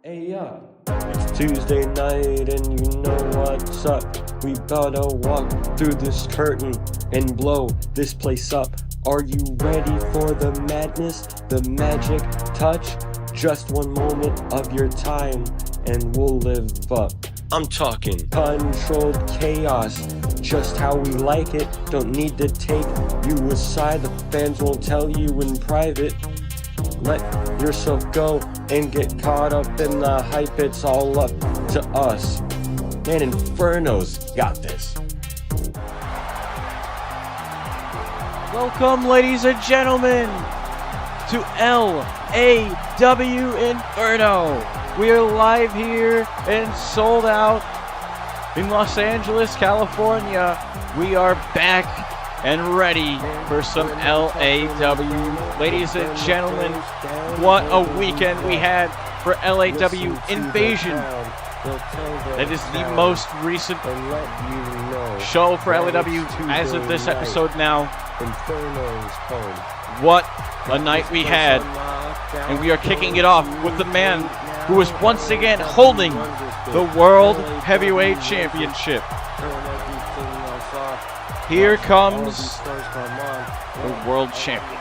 Hey, it's Tuesday night and you know what's up. We gotta walk through this curtain and blow this place up. Are you ready for the madness, the magic touch? Just one moment of your time and we'll live up. I'm talking controlled chaos, just how we like it. Don't need to take you aside, the fans won't tell you in private. Let yourself go and get caught up in the hype, it's all up to us. Man, Inferno's got this. Welcome, ladies and gentlemen, to LAW Inferno. We are live here and sold out in Los Angeles, California. We are back and ready for some LAW. Ladies and gentlemen, what a weekend we had for LAW Invasion. That is the most recent show for LAW as of this episode now. What a night we had. And we are kicking it off with the man who is once again holding the World Heavyweight Championship. Here comes the world champion.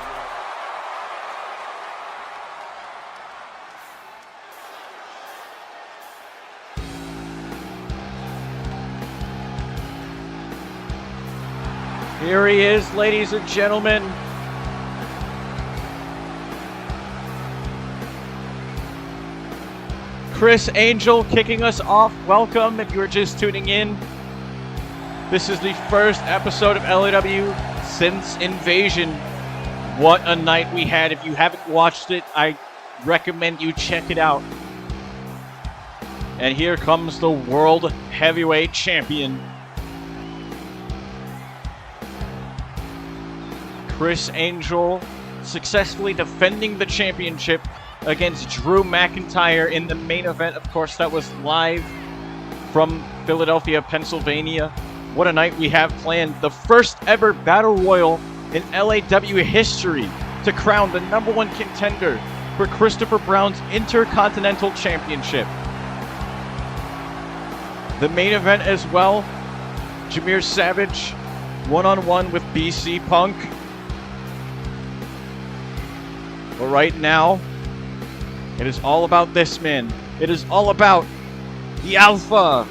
Here he is, ladies and gentlemen. Chris Angel kicking us off. Welcome if you're just tuning in. This is the first episode of LAW since Invasion. What a night we had. If you haven't watched it, I recommend you check it out. And here comes the World Heavyweight Champion. Chris Angel successfully defending the championship against Drew McIntyre in the main event. Of course, that was live from Philadelphia, Pennsylvania. What a night we have planned. The first ever Battle Royal in LAW history to crown the #1 contender for Christopher Brown's Intercontinental Championship. The main event as well, Jameer Savage one-on-one with BC Punk. But right now, it is all about this man. It is all about the Alpha.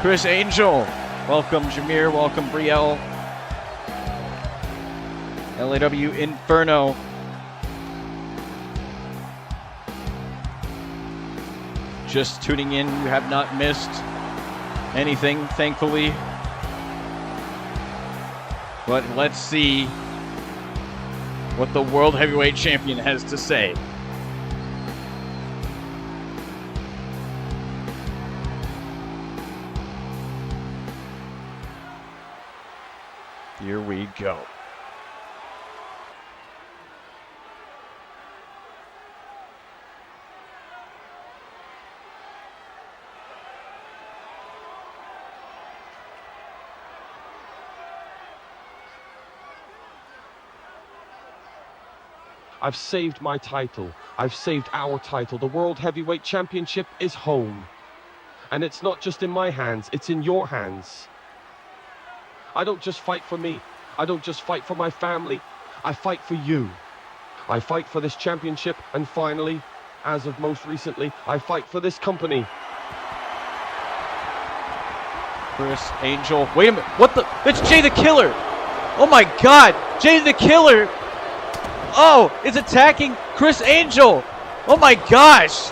Chris Angel. Welcome, Jameer. Welcome, Brielle. LAW Inferno. Just tuning in, you have not missed anything, thankfully. But let's see what the World Heavyweight Champion has to say. Here we go. I've saved my title. I've saved our title. The World Heavyweight Championship is home. And it's not just in my hands, it's in your hands. I don't just fight for me. I don't just fight for my family. I fight for you. I fight for this championship, and finally, as of most recently, I fight for this company. Chris Angel. Wait a minute. What the? It's Jay the Killer. Oh my God. Jay the Killer. Oh, is attacking Chris Angel. Oh my gosh.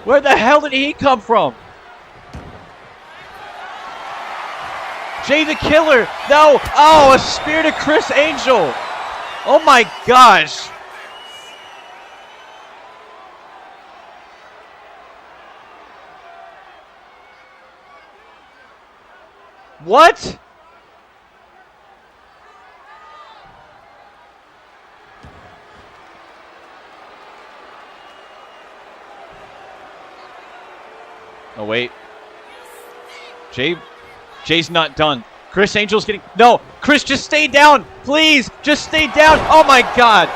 Where the hell did he come from? Jay the Killer. No. Oh, a spear to Chris Angel. Oh my gosh. What? Oh, wait. Jay's not done. Chris Angel's getting... No! Chris, just stay down! Please! Just stay down! Oh, my God!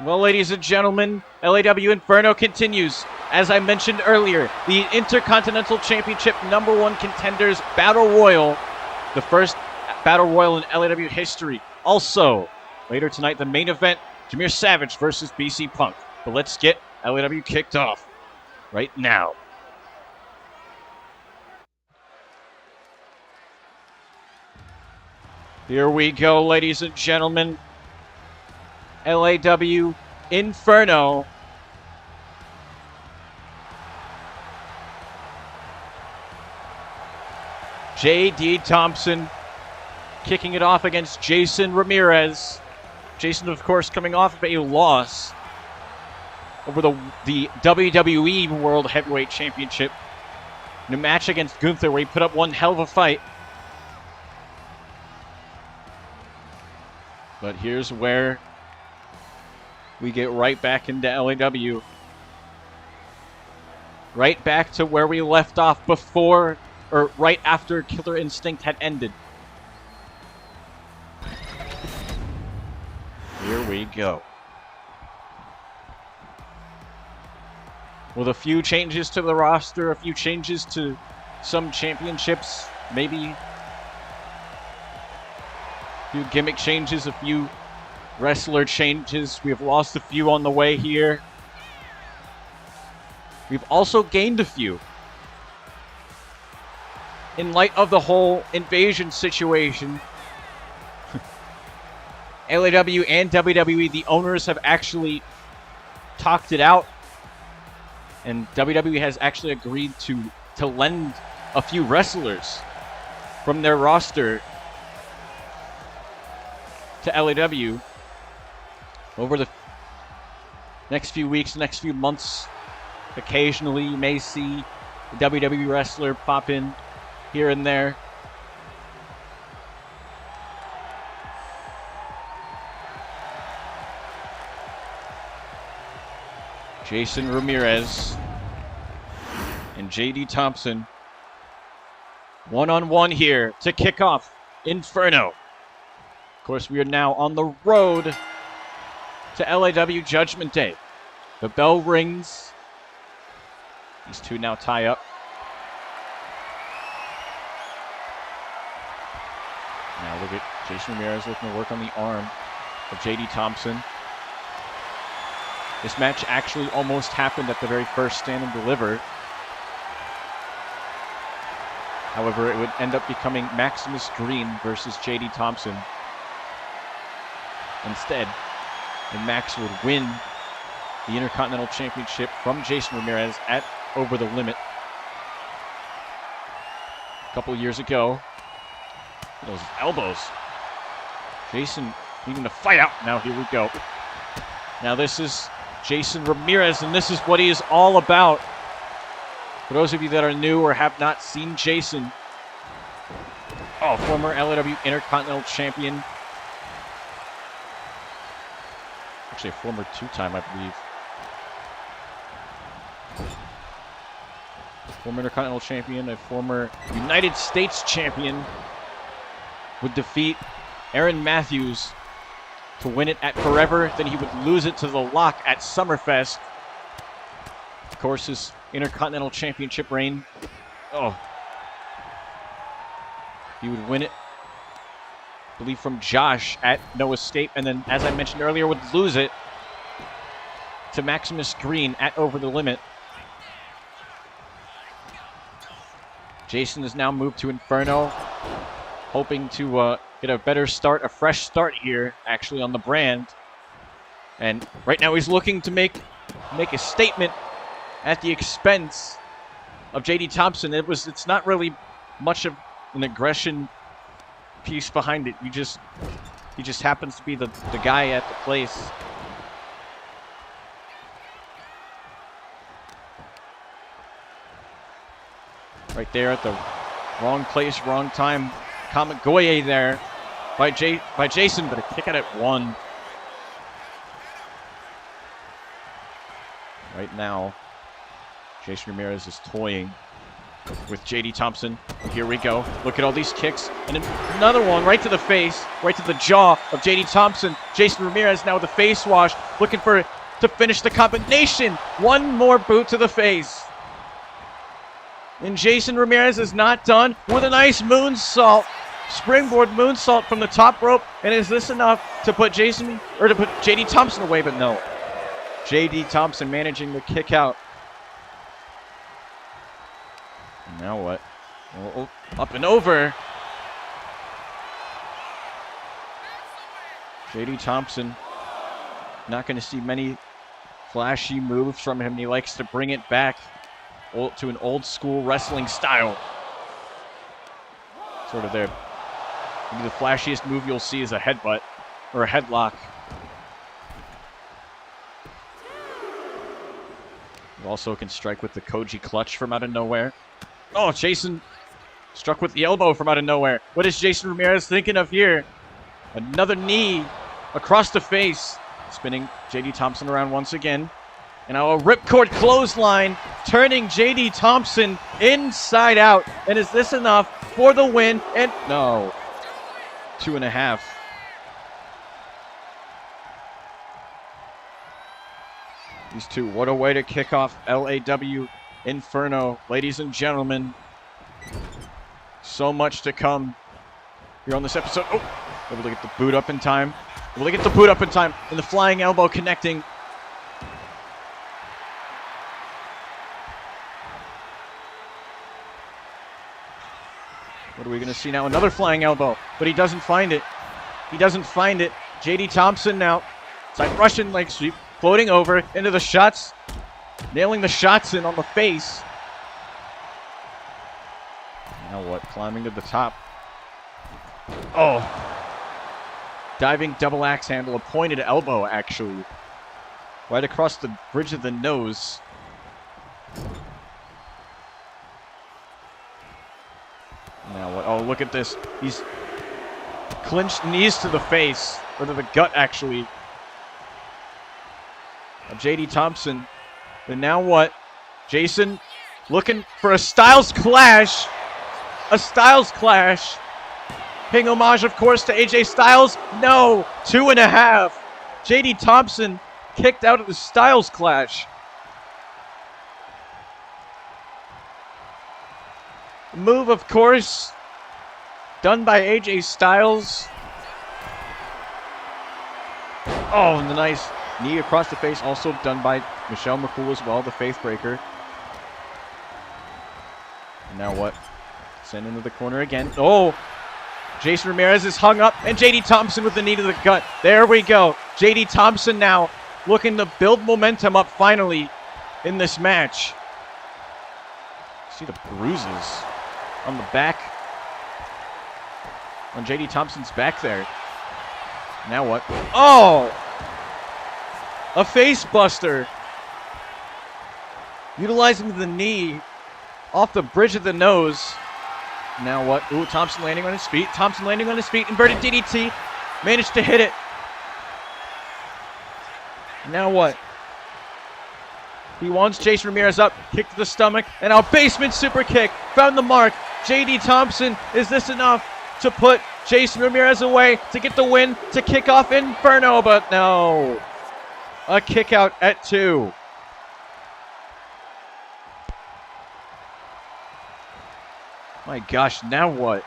Well, ladies and gentlemen, LAW Inferno continues. As I mentioned earlier, the Intercontinental Championship #1 contenders Battle Royal, the first Battle Royal in LAW history. Also, later tonight, the main event, Jameer Savage versus BC Punk. But let's get LAW kicked off right now. Here we go, ladies and gentlemen. LAW Inferno. J.D. Thompson kicking it off against Jason Ramirez. Jason, of course, coming off of a loss over the WWE World Heavyweight Championship in a match against Gunther where he put up one hell of a fight. But here's where we get right back into LAW. Right back to where we left off before, or right after Killer Instinct had ended. Here we go. With a few changes to the roster, a few changes to some championships, maybe a few gimmick changes, a few wrestler changes. We have lost a few on the way here. We've also gained a few. In light of the whole invasion situation, LAW and WWE, the owners have actually talked it out. And WWE has actually agreed to lend a few wrestlers from their roster to LAW over the next few weeks, next few months. Occasionally, you may see a WWE wrestler pop in here and there. Jason Ramirez and J.D. Thompson one-on-one here to kick off Inferno. Of course, we are now on the road to LAW Judgment Day. The bell rings. These two now tie up. Now look at Jason Ramirez looking to work on the arm of J.D. Thompson. This match actually almost happened at the very first Stand and Deliver. However, it would end up becoming Maximus Green versus J.D. Thompson instead. And Max would win the Intercontinental Championship from Jason Ramirez at Over the Limit a couple years ago. Those elbows. Jason needing to fight out. Now here we go. Now this is Jason Ramirez, and this is what he is all about. For those of you that are new or have not seen Jason, former LAW Intercontinental Champion. Actually, a former two-time, I believe. Former Intercontinental Champion, a former United States Champion, would defeat Aaron Matthews to win it at Forever. Then he would lose it to The Lock at Summerfest. Of course, his Intercontinental Championship reign. He would win it, I believe, from Josh at No Escape. And then, as I mentioned earlier, would lose it to Maximus Green at Over the Limit. Jason has now moved to Inferno, hoping to get a better start, a fresh start here, actually, on the brand. And right now he's looking to make a statement at the expense of J.D. Thompson. It's not really much of an aggression piece behind it. He just happens to be the guy at the place. Right there at the wrong place, wrong time Kamigoye there by Jason, but a kick out at 1. Right now, Jason Ramirez is toying with JD Thompson. And here we go. Look at all these kicks. And another one right to the face, right to the jaw of JD Thompson. Jason Ramirez now with a face wash, looking to finish the combination. One more boot to the face. And Jason Ramirez is not done with a nice moonsault. Springboard moonsault from the top rope. And is this enough to put JD Thompson away? But no. JD Thompson managing the kick out. And now what? Oh, up and over. JD Thompson. Not going to see many flashy moves from him. He likes to bring it back to an old school wrestling style. Sort of there. Maybe the flashiest move you'll see is a headbutt or a headlock. He also can strike with the Koji clutch from out of nowhere. Oh, Jason struck with the elbow from out of nowhere. What is Jason Ramirez thinking of here? Another knee across the face. Spinning JD Thompson around once again. And now a ripcord clothesline, turning JD Thompson inside out. And is this enough for the win? And no. 2.5. These two, what a way to kick off LAW Inferno. Ladies and gentlemen, so much to come here on this episode. Oh, able to get the boot up in time. Able to get the boot up in time. And the flying elbow connecting. What are we going to see now? Another flying elbow, but he doesn't find it. He doesn't find it. JD Thompson now. Side Russian leg sweep. Floating over into the shots. Nailing the shots in on the face. Now what? Climbing to the top. Oh. Diving double axe handle. A pointed elbow, actually. Right across the bridge of the nose. Now what? Oh, look at this. He's clinched knees to the face. Or to the gut, actually. Of JD Thompson. And now what? Jason looking for a Styles Clash. A Styles Clash. Paying homage, of course, to AJ Styles. No. 2.5. JD Thompson kicked out of the Styles Clash. Move, of course, done by AJ Styles. Oh, and the nice knee across the face, also done by Michelle McCool as well, the Faith Breaker. And now what? Send into the corner again. Oh, Jason Ramirez is hung up, and JD Thompson with the knee to the gut. There we go. JD Thompson now looking to build momentum up finally in this match. See the bruises on the back, on JD Thompson's back there. Now what? Oh! A face buster. Utilizing the knee off the bridge of the nose. Now what? Ooh, Thompson landing on his feet. Thompson landing on his feet. Inverted DDT. Managed to hit it. Now what? He wants Jason Ramirez up. Kick to the stomach. And now basement super kick. Found the mark. JD Thompson. Is this enough to put Jason Ramirez away to get the win to kick off Inferno? But no. A kick out at 2. My gosh, now what?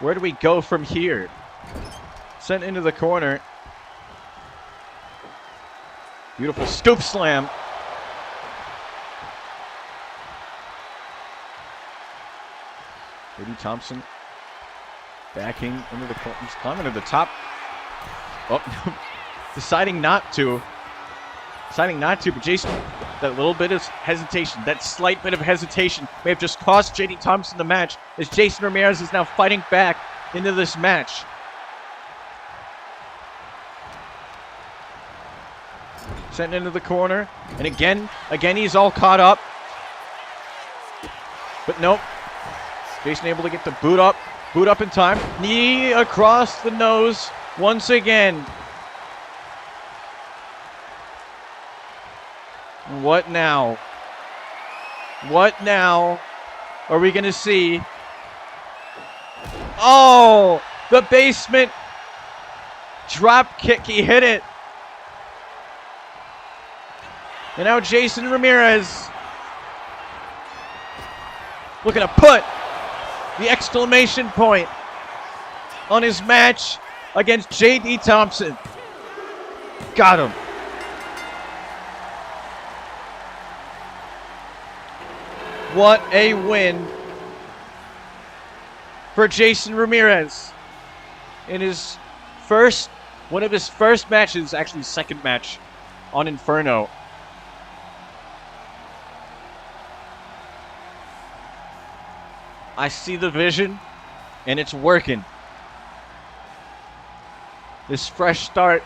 Where do we go from here? Sent into the corner. Beautiful scoop slam. JD Thompson backing into the corner. He's climbing to the top. Oh, deciding not to. But Jason, that little bit of hesitation, that slight bit of hesitation may have just cost JD Thompson the match, as Jason Ramirez is now fighting back into this match. Sent into the corner, and again he's all caught up. But nope. Jason able to get the boot up Boot up in time. Knee across the nose once again. What now? What now are we going to see? Oh, the basement drop kick. He hit it. And now Jason Ramirez looking to put the exclamation point on his match against J.D. Thompson. Got him. What a win for Jason Ramirez in his one of his first matches, actually second match on Inferno. I see the vision, and it's working. This fresh start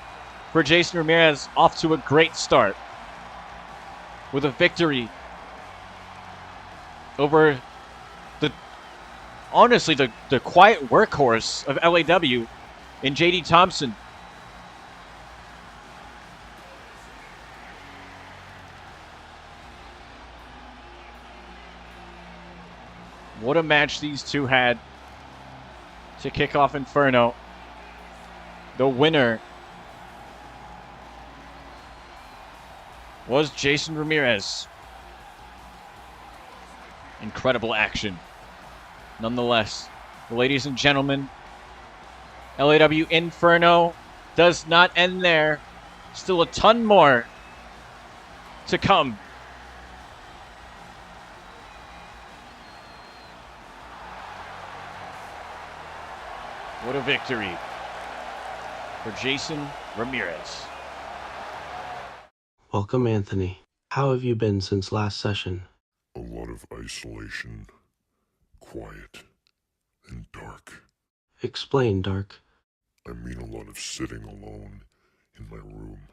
for Jason Ramirez off to a great start with a victory over honestly the quiet workhorse of LAW in J.D. Thompson. What a match these two had to kick off Inferno. The winner was Jason Ramirez. Incredible action. Nonetheless, ladies and gentlemen, LAW Inferno does not end there. Still a ton more to come. What a victory for Jason Ramirez. Welcome, Anthony. How have you been since last session? A lot of isolation, quiet, and dark. Explain, Dark. I mean a lot of sitting alone in my room,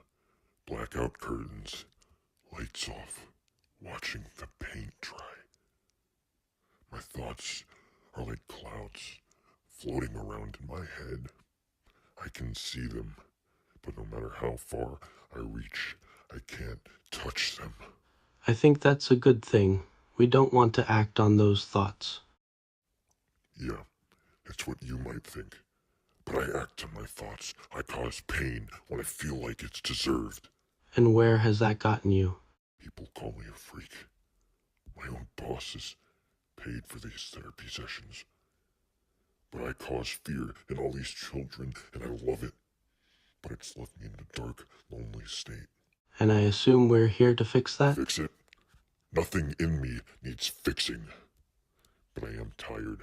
blackout curtains, lights off, watching the paint dry. My thoughts are like clouds floating around in my head. I can see them, but no matter how far I reach, I can't touch them. I think that's a good thing. We don't want to act on those thoughts. Yeah, it's what you might think. But I act on my thoughts. I cause pain when I feel like it's deserved. And where has that gotten you? People call me a freak. My own bosses paid for these therapy sessions. But I cause fear in all these children, and I love it. But it's left me in a dark, lonely state. And I assume we're here to fix that? Fix it? Nothing in me needs fixing. But I am tired.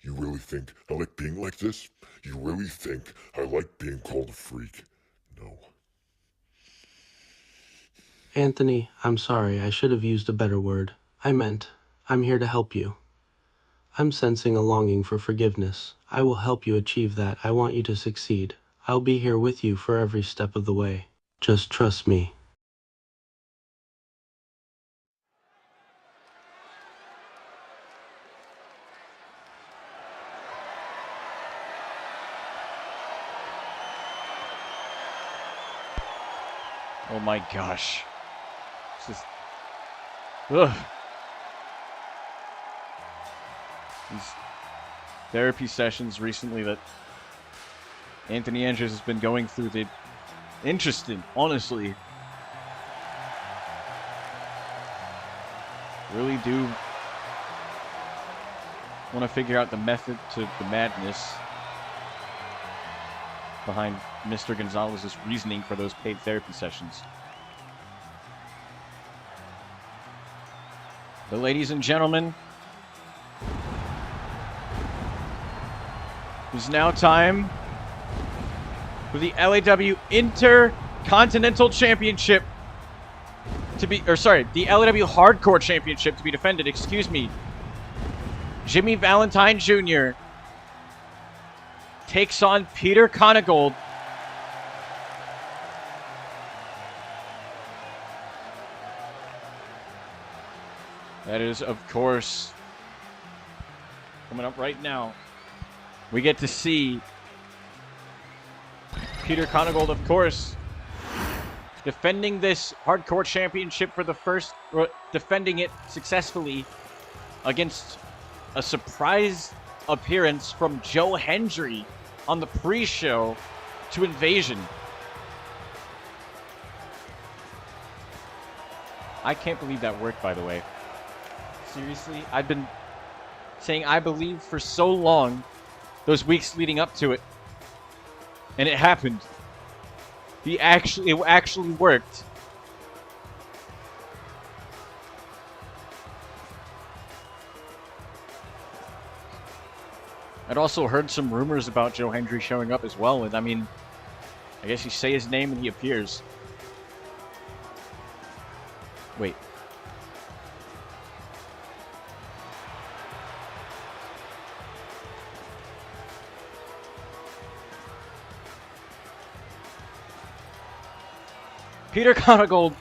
You really think I like being like this? You really think I like being called a freak? No. Anthony, I'm sorry. I should have used a better word. I'm here to help you. I'm sensing a longing for forgiveness. I will help you achieve that. I want you to succeed. I'll be here with you for every step of the way. Just trust me. Oh my gosh. This is... Ugh. These therapy sessions recently that Anthony Andrews has been going through, the interesting, honestly. Really do want to figure out the method to the madness behind Mr. Gonzalez's reasoning for those paid therapy sessions. But ladies and gentlemen, it's now time for the LAW Intercontinental Championship to be, the LAW Hardcore Championship to be defended, excuse me. Jimmy Valentine Jr. takes on Peter Conegold. That is, of course, Coming up right now. We get to see Peter Conegold, of course, defending this hardcore championship for the first, defending it successfully against a surprise appearance from Joe Hendry on the pre-show to Invasion. I can't believe that worked, by the way. Seriously, I've been saying I believe for so long, those weeks leading up to it, and it happened. It actually worked. I'd also heard some rumors about Joe Hendry showing up as well, and I mean, I guess you say his name and he appears. Wait. Peter Conegold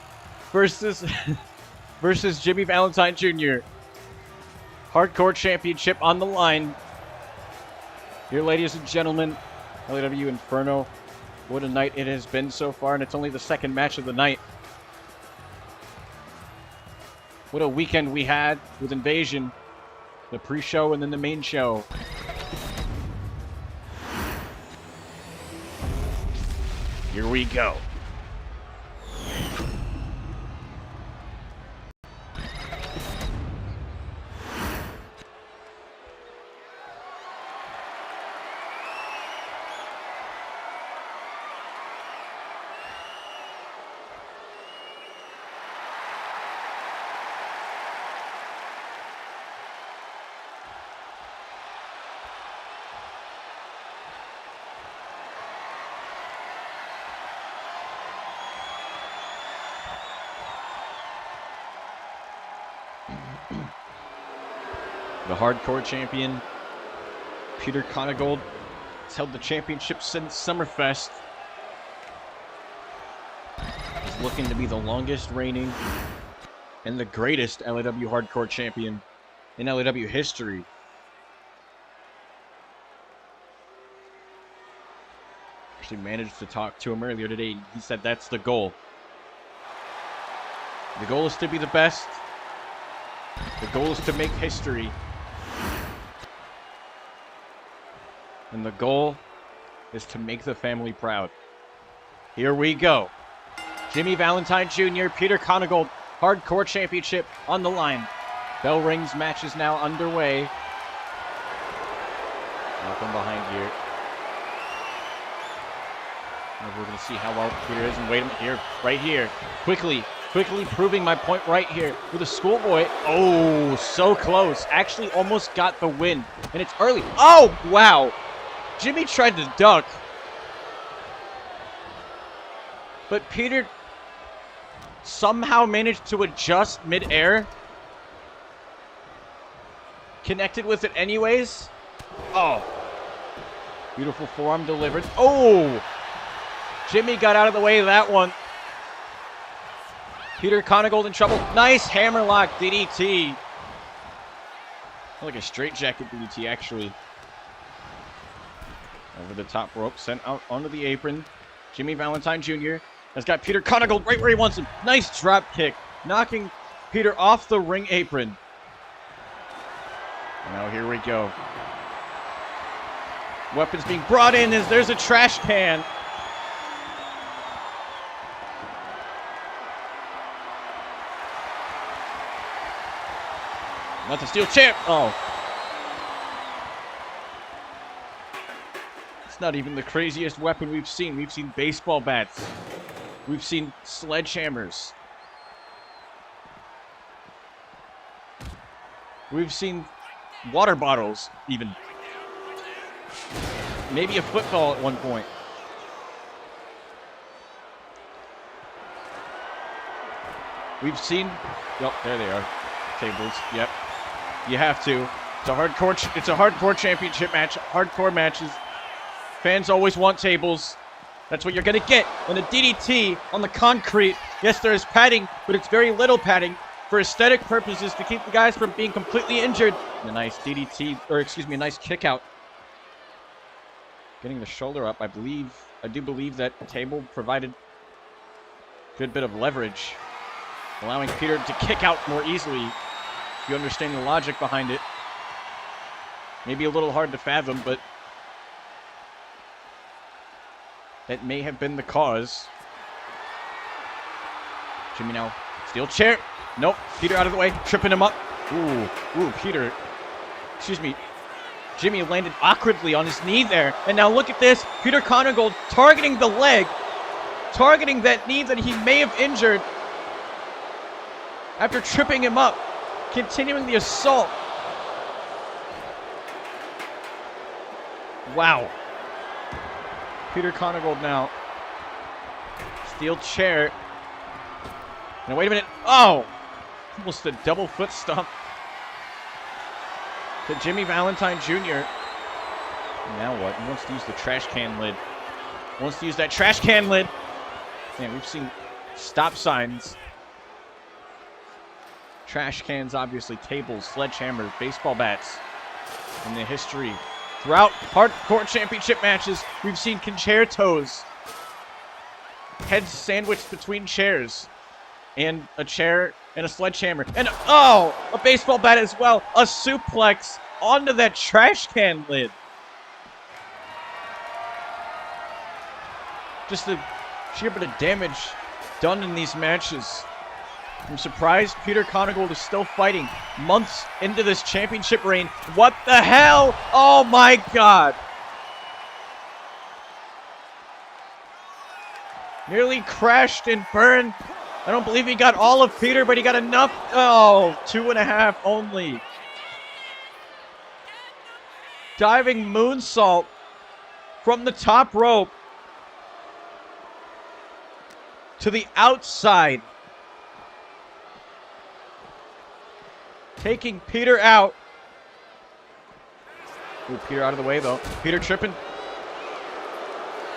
versus Jimmy Valentine Jr. Hardcore Championship on the line. Here, ladies and gentlemen, LAW Inferno. What a night it has been so far, and it's only the second match of the night. What a weekend we had with Invasion. The pre-show and then the main show. Here we go. The hardcore champion, Peter Conegold, has held the championship since Summerfest. He's looking to be the longest reigning and the greatest LAW hardcore champion in LAW history. Actually managed to talk to him earlier today. He said that's the goal. The goal is to be the best. The goal is to make history. And the goal is to make the family proud. Here we go. Jimmy Valentine Jr., Peter Conegold, Hardcore Championship on the line. Bell rings, match is now underway. Now from behind here. And we're going to see how well Peter is. And wait a minute here, right here. Quickly proving my point right here with a schoolboy. Oh, so close. Actually almost got the win. And it's early. Oh, wow. Jimmy tried to duck. But Peter somehow managed to adjust mid-air. Connected with it anyways. Oh. Beautiful forearm delivered. Oh. Jimmy got out of the way of that one. Peter Conegold in trouble. Nice hammerlock DDT. Like a straightjacket DDT, actually. Over the top rope, sent out onto the apron. Jimmy Valentine Jr. has got Peter Conegold right where he wants him. Nice drop kick, knocking Peter off the ring apron. Now here we go. Weapons being brought in as there's a trash can. Not the steel chair. Oh. It's not even the craziest weapon we've seen. We've seen baseball bats. We've seen sledgehammers. We've seen water bottles, even. Maybe a football at one point. We've seen... Oh, there they are. Tables. Yep. You have to. It's a hardcore championship match. Hardcore matches. Fans always want tables. That's what you're going to get. And a DDT on the concrete. Yes, there is padding, but it's very little padding. for aesthetic purposes to keep the guys from being completely injured. And a nice DDT, or excuse me, a nice kick out. Getting the shoulder up, I do believe that the table provided a good bit of leverage, allowing Peter to kick out more easily, if you understand the logic behind it. Maybe a little hard to fathom, but that may have been the cause. Jimmy now, steel chair. Nope, Peter out of the way, tripping him up. Ooh, Peter, excuse me. Jimmy landed awkwardly on his knee there. And now look at this. Peter Conagold targeting the leg. Targeting that knee that he may have injured. After tripping him up. Continuing the assault. Wow. Peter Conagold now. Steel chair. Now wait a minute. Oh! Almost a double foot stomp to Jimmy Valentine Jr. Now what? He wants to use the trash can lid. Wants to use that trash can lid. Man, we've seen stop signs. Trash cans, obviously, tables, sledgehammers, baseball bats. In the history. Throughout hardcore championship matches, we've seen concertos. Heads sandwiched between chairs. And a chair and a sledgehammer. And, oh, a baseball bat as well. A suplex onto that trash can lid. Just the sheer bit of damage done in these matches. I'm surprised Peter Conagold is still fighting months into this championship reign. What the hell? Oh my God. Nearly crashed and burned. I don't believe he got all of Peter, but he got enough. Oh, 2.5 only. Diving moonsault from the top rope to the outside. Taking Peter out. Ooh, Peter out of the way, though. Peter tripping.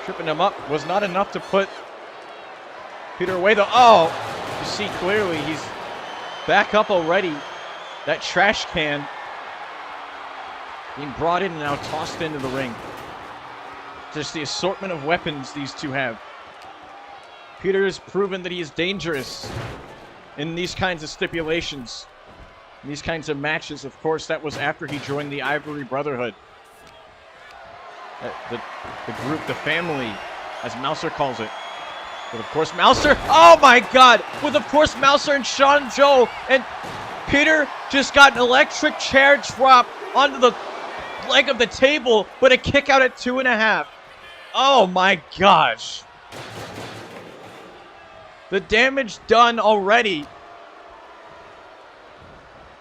Tripping him up was not enough to put Peter away, though. Oh, you see clearly he's back up already. That trash can being brought in and now tossed into the ring. Just the assortment of weapons these two have. Peter has proven that he is dangerous in these kinds of stipulations. In these kinds of matches. Of course, that was after he joined the Ivory Brotherhood. The group, the family, as Mouser calls it. But of course, Mouser, oh my God! With of course Mouser and Sean Joe, and Peter just got an electric chair drop onto the leg of the table, but a kick out at 2.5. Oh my gosh. The damage done already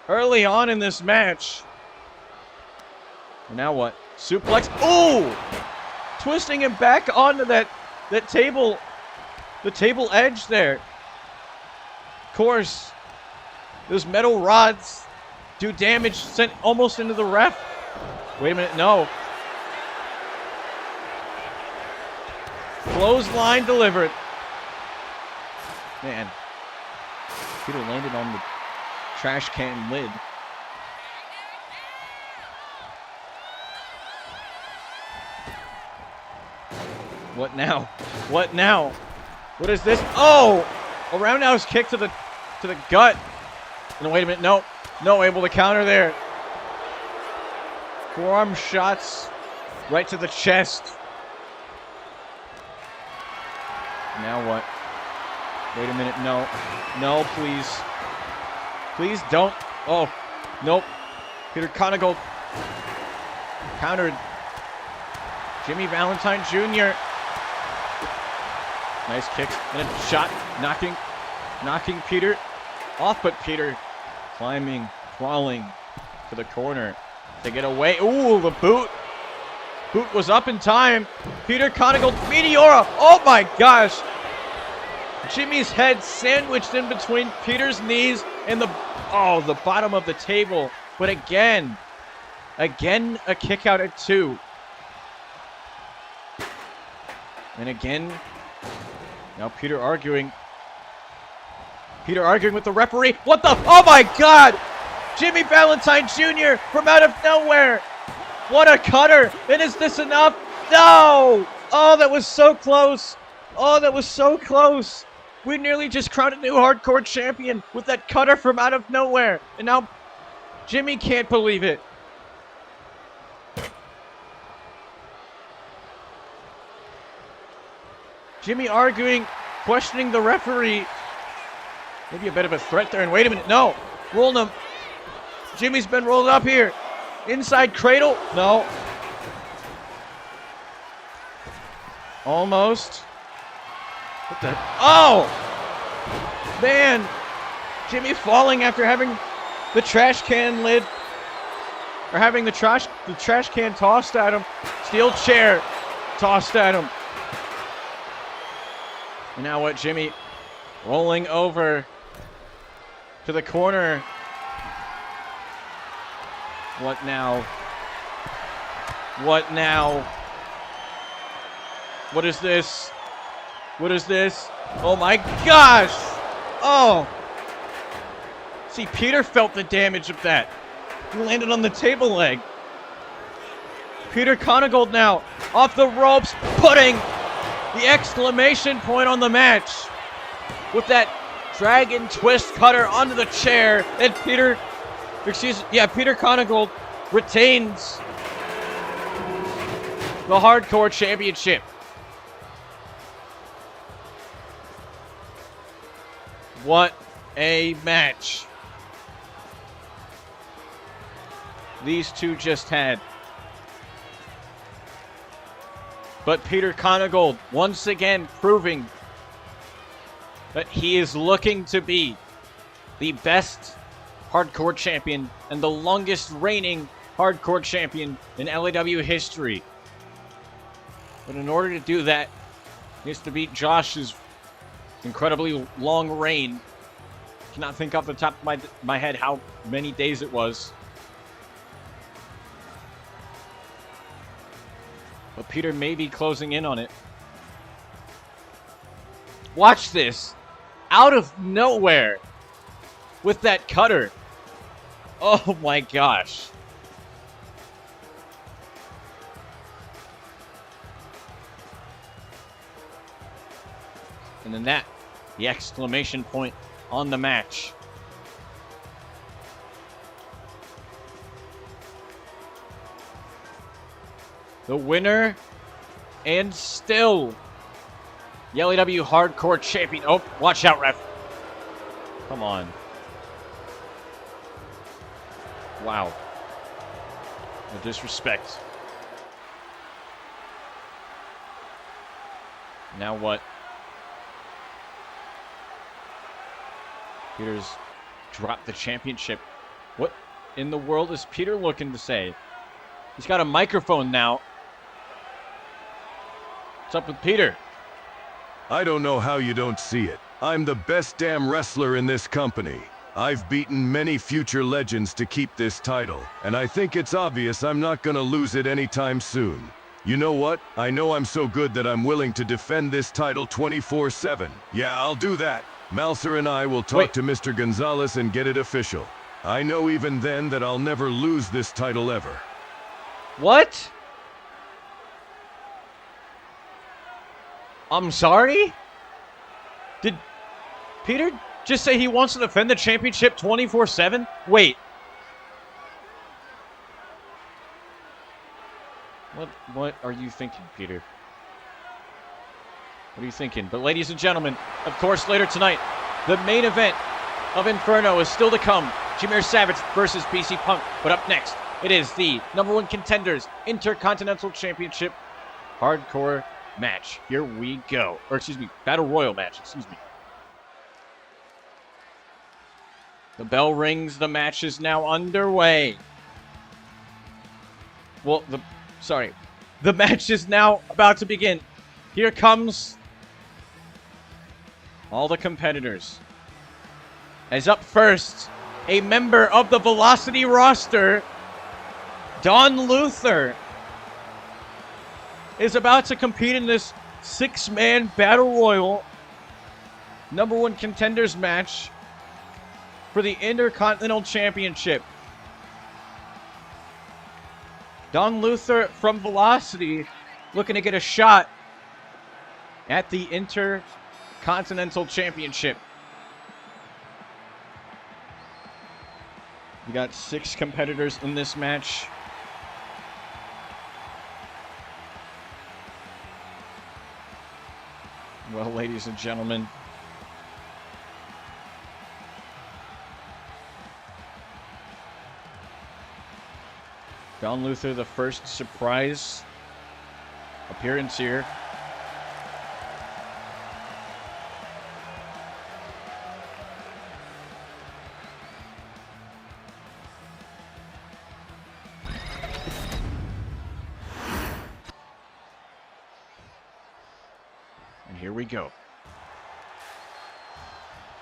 early on in this match. And now what? Suplex. Ooh! Twisting him back onto that table. The table edge there. Of course, those metal rods do damage, sent almost into the ref. Wait a minute, no. Clothesline delivered. Man. Peter landed on the trash can lid. What now? What now? What is this? Oh! A roundhouse kick to the gut. And wait a minute, no. No, able to counter there. Forearm shots right to the chest. Now what? Wait a minute, no. No, please. Please don't. Oh, nope. Peter Conagold countered. Jimmy Valentine Jr. Nice kicks and a shot, knocking Peter off, but Peter climbing, crawling to the corner to get away. Ooh, the boot. Boot was up in time. Peter Conagold, Meteora. Oh my gosh. Jimmy's head sandwiched in between Peter's knees and the bottom of the table. But again, a kick out at 2. And again, now Peter arguing. Peter arguing with the referee. What the? Oh my God! Jimmy Valentine Jr. from out of nowhere. What a cutter. And is this enough? No! Oh, that was so close. Oh, that was so close. We nearly just crowned a new hardcore champion with that cutter from out of nowhere. And now Jimmy can't believe it. Jimmy arguing, questioning the referee. Maybe a bit of a threat there. And wait a minute. No. Rolling him. Jimmy's been rolled up here. Inside cradle. No. Almost. What the? Oh! Man. Jimmy falling after having the trash can lid. Or having the trash can tossed at him. Steel chair tossed at him. And now what? Jimmy rolling over to the corner. What now? What now? What is this? What is this? Oh my gosh! Oh! See, Peter felt the damage of that. He landed on the table leg. Peter Conegold now off the ropes, putting the exclamation point on the match with that dragon twist cutter onto the chair, and Peter Conegold retains the Hardcore Championship. What a match these two just had. But Peter Conegold once again proving that he is looking to be the best hardcore champion and the longest reigning hardcore champion in LAW history. But in order to do that, he has to beat Josh's incredibly long reign. Cannot think off the top of my head how many days it was. But Peter may be closing in on it. Watch this. Out of nowhere. With that cutter. Oh my gosh. And then that. The exclamation point on the match. The winner, and still, the LAW Hardcore Champion. Oh, watch out, ref. Come on. Wow. The disrespect. Now what? Peter's dropped the championship. What in the world is Peter looking to say? He's got a microphone now. What's up with Peter? I don't know how you don't see it. I'm the best damn wrestler in this company. I've beaten many future legends to keep this title, and I think it's obvious I'm not gonna lose it anytime soon. You know what? I know I'm so good that I'm willing to defend this title 24/7. Yeah, I'll do that. Malser and I will talk to Mr. Gonzalez and get it official. I know even then that I'll never lose this title ever. What? I'm sorry? Did Peter just say he wants to defend the championship 24/7? Wait. What are you thinking, Peter? What are you thinking? But ladies and gentlemen, of course, later tonight, the main event of Inferno is still to come. Jameer Savage versus BC Punk. But up next, it is the #1 contenders Intercontinental Championship Hardcore match. Here we go. Or excuse me, Battle Royal match. Excuse me. The bell rings. The match is now underway. Well, the match is now about to begin. Here comes all the competitors. As up first, a member of the Velocity roster, Don Luther, is about to compete in this 6-man battle royal. #1 contenders match for the Intercontinental Championship. Don Luther from Velocity looking to get a shot at the Intercontinental Championship. We got 6 competitors in this match. Well, ladies and gentlemen, Don Luther, the first surprise appearance here. And here we go.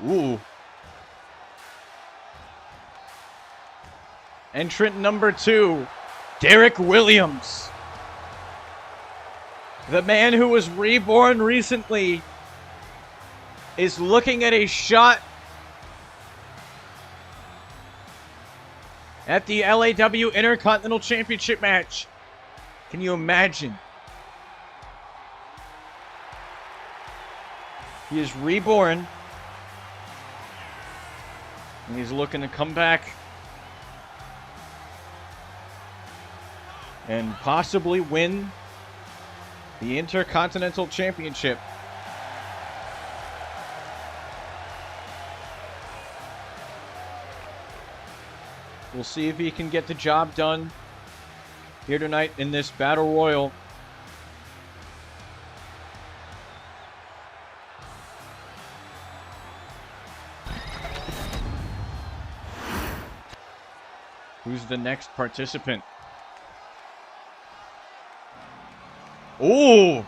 Ooh. Entrant number 2. Derek Williams, the man who was reborn recently, is looking at a shot at the LAW Intercontinental Championship match. Can you imagine? He is reborn, and he's looking to come back and possibly win the Intercontinental Championship. We'll see if he can get the job done here tonight in this Battle Royal. Who's the next participant? Ooh!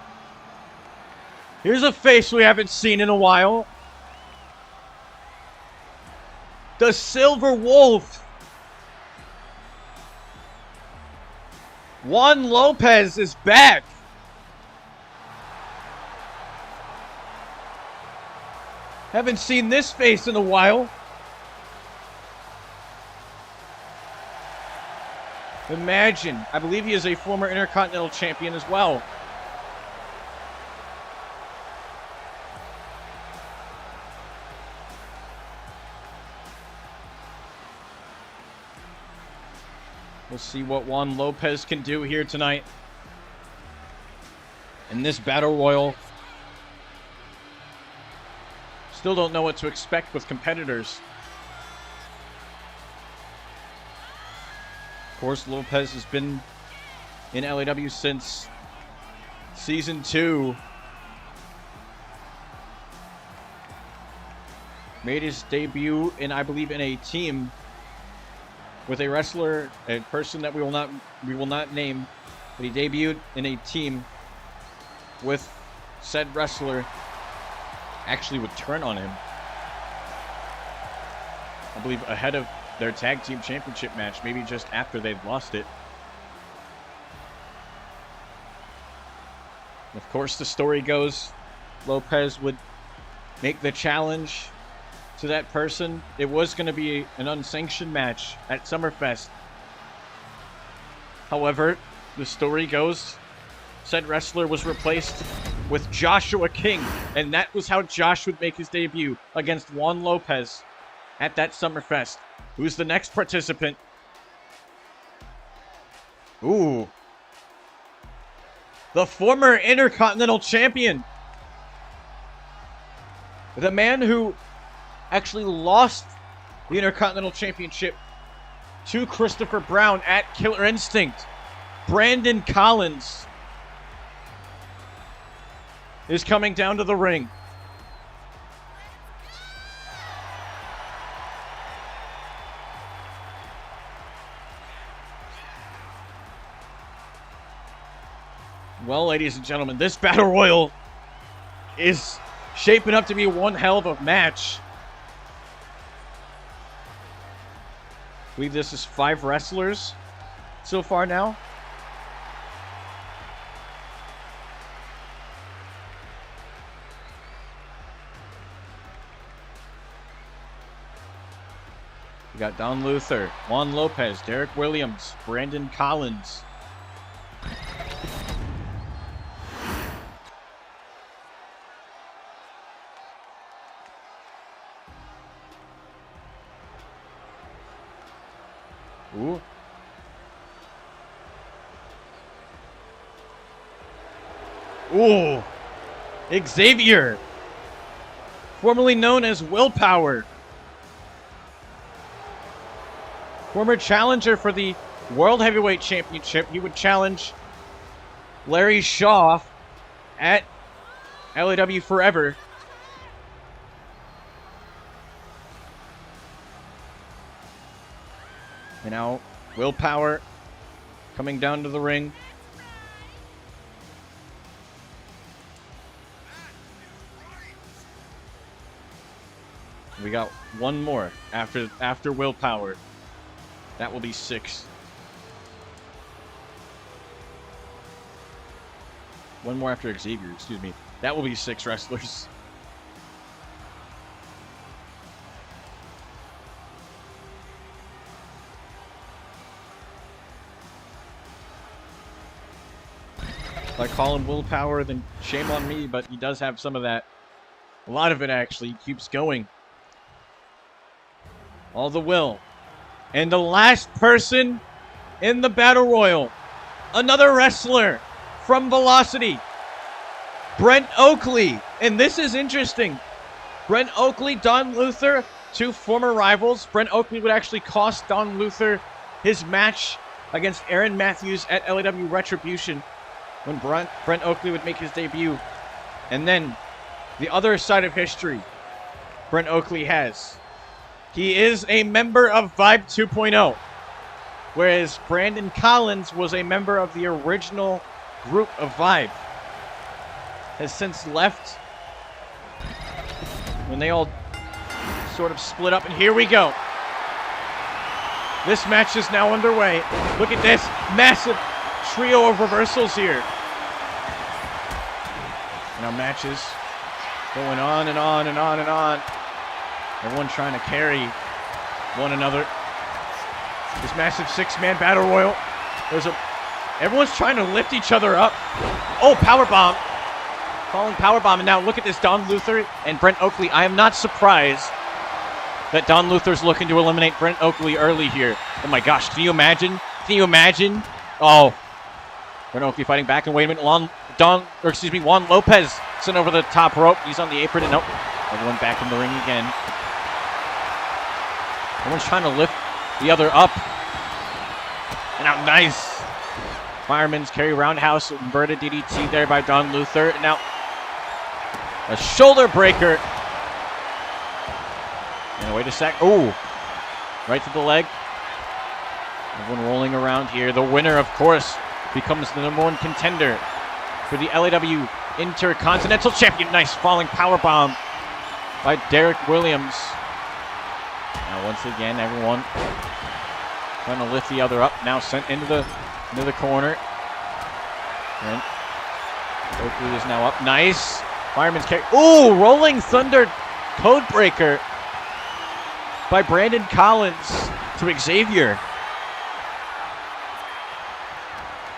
Here's a face we haven't seen in a while. The Silver Wolf. Juan Lopez is back. Haven't seen this face in a while. Imagine. I believe he is a former Intercontinental Champion as well. We'll see what Juan Lopez can do here tonight in this Battle Royal. Still don't know what to expect with competitors. Of course, Lopez has been in LAW since Season 2. Made his debut in, I believe, in a team with a wrestler, a person that we will not name, but he debuted in a team with said wrestler actually would turn on him. I believe ahead of their tag team championship match, maybe just after they've lost it. Of course, the story goes Lopez would make the challenge to that person. It was going to be an unsanctioned match at Summerfest. However, the story goes said wrestler was replaced with Joshua King, and that was how Josh would make his debut against Juan Lopez at that Summerfest. Who's the next participant? Ooh. The former Intercontinental Champion. The man who actually lost the Intercontinental Championship to Christopher Brown at Killer Instinct. Brandon Collins is coming down to the ring. Well, ladies and gentlemen, this Battle Royal is shaping up to be one hell of a match. I believe this is 5 wrestlers so far now. We got Don Luther, Juan Lopez, Derek Williams, Brandon Collins. Ooh. Ooh. Xavier, formerly known as Willpower. Former challenger for the World Heavyweight Championship. He would challenge Larry Shaw at LAW Forever. And now Willpower coming down to the ring. We got one more after Willpower. That will be 6. One more after Xavier, excuse me. That will be 6 wrestlers. If I call him Willpower, then shame on me, but he does have some of that. A lot of it, actually. He keeps going. All the will. And the last person in the Battle Royal. Another wrestler from Velocity. Brent Oakley. And this is interesting. Brent Oakley, Don Luther, 2 former rivals. Brent Oakley would actually cost Don Luther his match against Aaron Matthews at LAW Retribution when Brent Oakley would make his debut. And then the other side of history Brent Oakley has. He is a member of Vibe 2.0, whereas Brandon Collins was a member of the original group of Vibe. Has since left when they all sort of split up, and here we go. This match is now underway. Look at this massive trio of reversals here. Now matches going on and on and on and on. Everyone trying to carry one another. This massive 6-man battle royal. Everyone's trying to lift each other up. Oh, powerbomb. Falling powerbomb. And now look at this, Don Luther and Brent Oakley. I am not surprised that Don Luther's looking to eliminate Brent Oakley early here. Oh my gosh, can you imagine? Can you imagine? Oh, Brent Oakley fighting back, and wait a minute, Juan Lopez sent over the top rope. He's on the apron, and nope, everyone back in the ring again. Everyone's trying to lift the other up. And now, nice. Fireman's carry roundhouse, inverted DDT there by Don Luther. And now, a shoulder breaker. And wait a sec. Oh, right to the leg. Everyone rolling around here. The winner, of course, becomes the #1 contender for the LAW Intercontinental Champion. Nice falling powerbomb by Derek Williams. Now once again, everyone trying to lift the other up. Now sent into the corner. And Oakley is now up. Nice. Fireman's carry. Ooh, rolling thunder code breaker by Brandon Collins to Xavier.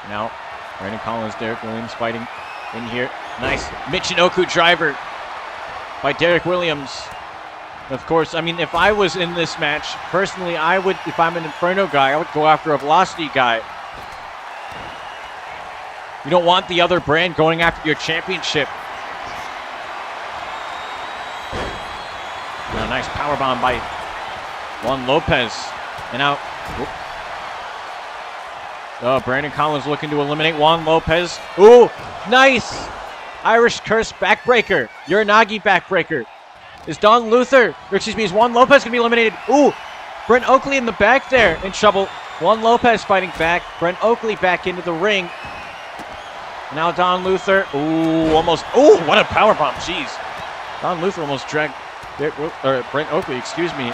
Now, Brandon Collins, Derek Williams fighting in here. Nice Michinoku driver by Derek Williams. Of course, I mean, if I was in this match, personally, I would, if I'm an Inferno guy, I would go after a Velocity guy. You don't want the other brand going after your championship. Now, nice powerbomb by Juan Lopez. And now, Brandon Collins looking to eliminate Juan Lopez. Ooh, nice Irish Curse backbreaker. Uranagi backbreaker. Is Don Luther, or excuse me, is Juan Lopez going to be eliminated? Ooh, Brent Oakley in the back there in trouble. Juan Lopez fighting back. Brent Oakley back into the ring. Now Don Luther. Ooh, almost. Ooh, what a powerbomb. Jeez. Don Luther almost dragged Brent Oakley, excuse me.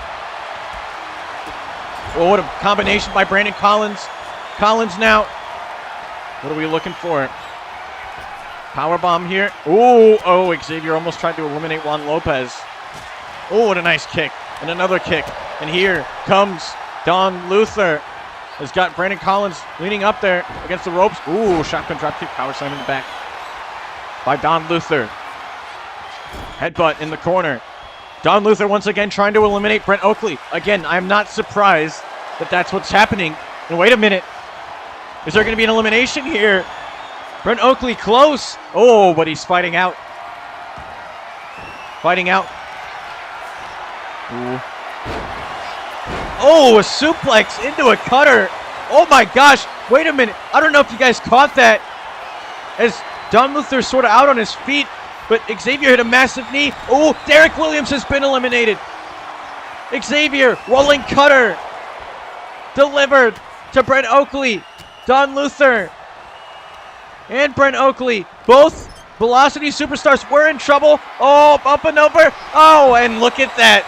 Oh, what a combination by Brandon Collins. Collins now. What are we looking for? Powerbomb here. Ooh, oh, Xavier almost tried to eliminate Juan Lopez. Oh, what a nice kick. And another kick. And here comes Don Luther. Has got Brandon Collins leaning up there against the ropes. Ooh, shotgun dropkick, power slam in the back by Don Luther. Headbutt in the corner. Don Luther once again trying to eliminate Brent Oakley. Again, I'm not surprised that that's what's happening. And wait a minute. Is there going to be an elimination here? Brent Oakley close. Oh, but he's fighting out. Fighting out. Ooh. Oh, a suplex into a cutter. Oh my gosh. Wait a minute. I don't know if you guys caught that. As Don Luther's sort of out on his feet, but Xavier hit a massive knee. Oh, Derek Williams has been eliminated. Xavier, rolling cutter. Delivered to Brent Oakley. Don Luther and Brent Oakley, both Velocity superstars, were in trouble. Oh, up and over. Oh, and look at that.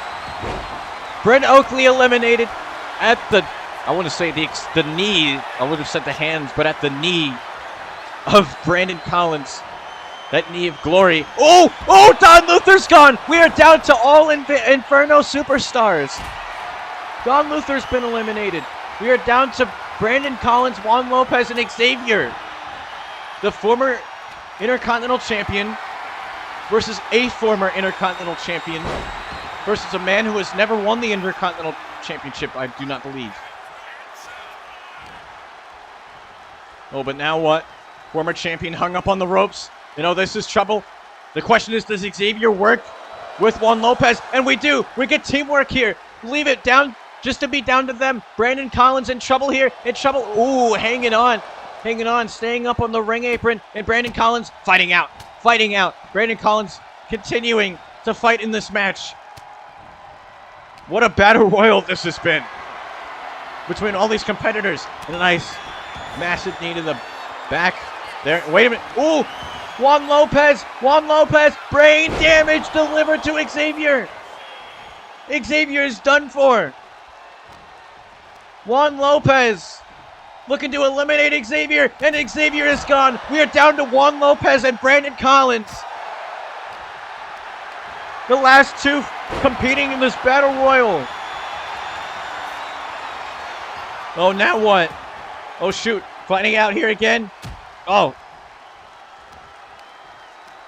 Brent Oakley eliminated at the, I want to say the knee. I would have said the hands, but at the knee of Brandon Collins. That knee of glory. Oh, Don Luther's gone. We are down to all Inferno superstars. Don Luther's been eliminated. We are down to Brandon Collins, Juan Lopez, and Xavier. The former Intercontinental Champion versus a former Intercontinental Champion versus a man who has never won the Intercontinental Championship, I do not believe. Oh, but now what? Former champion hung up on the ropes. You know, this is trouble. The question is, does Xavier work with Juan Lopez? And we do. We get teamwork here. Leave it down just to be down to them. Brandon Collins in trouble here. In trouble. Ooh, hanging on. Hanging on. Staying up on the ring apron. And Brandon Collins fighting out. Fighting out. Brandon Collins continuing to fight in this match. What a battle royal this has been between all these competitors. And a nice massive knee to the back there. Wait a minute. Ooh. Juan Lopez, brain damage delivered to Xavier. Xavier is done for. Juan Lopez looking to eliminate Xavier, and Xavier is gone. We are down to Juan Lopez and Brandon Collins. The last two competing in this battle royal. Oh, now what? Oh, shoot. Fighting out here again. Oh.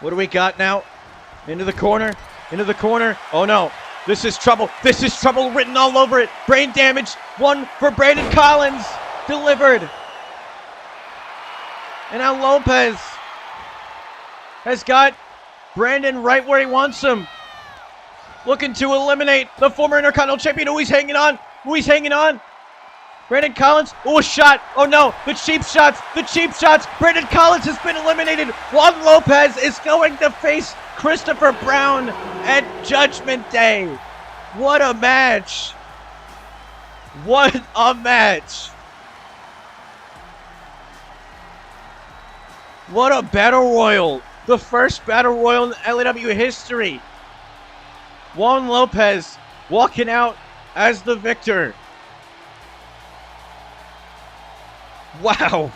What do we got now? Into the corner. Into the corner. Oh, no. This is trouble. This is trouble written all over it. Brain damage. One for Brandon Collins. Delivered. And now Lopez has got Brandon right where he wants him. Looking to eliminate the former Intercontinental Champion. Oh, he's hanging on. Oh, he's hanging on. Brandon Collins. Oh, a shot. Oh, no. The cheap shots. The cheap shots. Brandon Collins has been eliminated. Juan Lopez is going to face Christopher Brown at Judgment Day. What a match. What a match. What a battle royal. The first battle royal in LAW history. Juan Lopez walking out as the victor. Wow.